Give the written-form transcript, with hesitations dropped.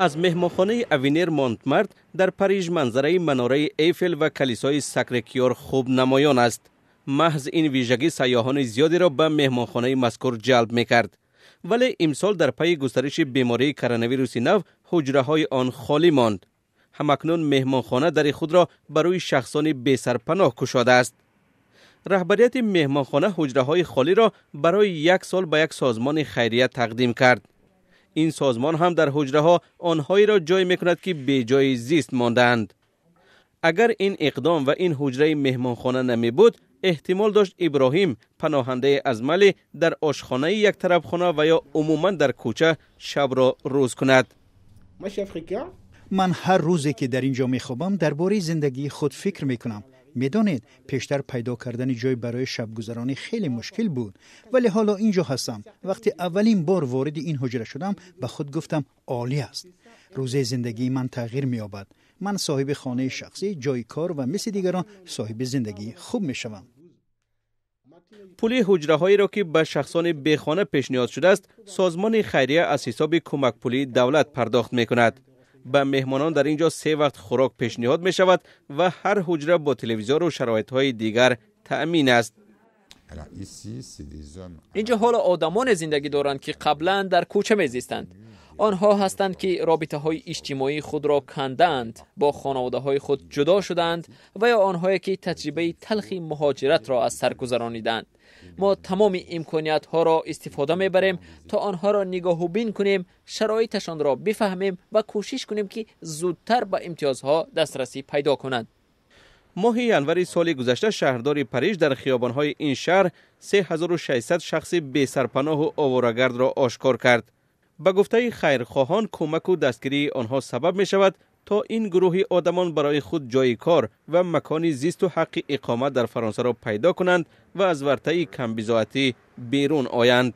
از مهمانخانه اوینر مونتمارت در پاریژ منظره مناره ایفل و کلیسای ساکرکیور خوب نمایان است. محض این ویژگی سیاحان زیادی را به مهمانخانه مذکور جلب می‌کرد. ولی امسال در پی گسترش بیماری کرونا ویروس نو حجره‌های آن خالی ماند. همکنون مهمانخانه در خود را برای شخصان بسرپناه گشوده است. رهبریت مهمانخانه حجره‌های خالی را برای 1 سال به یک سازمان خیریه تقدیم کرد. این سازمان هم در حجره‌ها آنهایی را جای می‌کند که به جای زیست ماندند. اگر این اقدام و این حجره مهمانخانه نمی بود، احتمال داشت ابراهیم پناهنده از ملی در آشخانه یک طرف خانه و یا عموما در کوچه شب را روز کند. من هر روزی که در اینجا میخوابم درباره زندگی خود فکر میکنم. میدانید پیشتر پیدا کردن جای برای شب گذرانی خیلی مشکل بود، ولی حالا اینجا هستم. وقتی اولین بار وارد این حجره شدم به خود گفتم عالی است. روزی زندگی من تغییر می‌یابد. من صاحب خانه شخصی، جای کار و مثل دیگران صاحب زندگی خوب میشوم. پول حجره‌هایی را که به شخصان بیخانه پیشنهاد شده است، سازمان خیریه از حساب کمک پولی دولت پرداخت می‌کند. به مهمانان در اینجا 3 وقت خوراک پیشنهاد می شود و هر حجره با تلویزیون و شرایط‌های دیگر تأمین است. اینجا حالا آدمان زندگی دارند که قبلا در کوچه میزیستند. آنها هستند که رابطه‌های اجتماعی خود را کندند، با خانواده‌های خود جدا شدند و یا آنهایی که تجربه تلخ مهاجرت را از سر گذرانیدند. ما تمام امکانیت‌ها را استفاده می‌بریم تا آنها را نگاه و بین کنیم، شرایطشان را بفهمیم و کوشش کنیم که زودتر به امتیازها دسترسی پیدا کنند. ماه ینور سال گذشته شهردار پاریژ در خیابان‌های این شهر 3600 شخص بسرپناه و آواره‌گرد را آشکار کرد. به گفته خیرخواهان کمک و دستگیری آنها سبب می شود تا این گروه آدمان برای خود جای کار و مکانی زیست و حق اقامت در فرانسه را پیدا کنند و از ورطه کمبزاعتی بیرون آیند.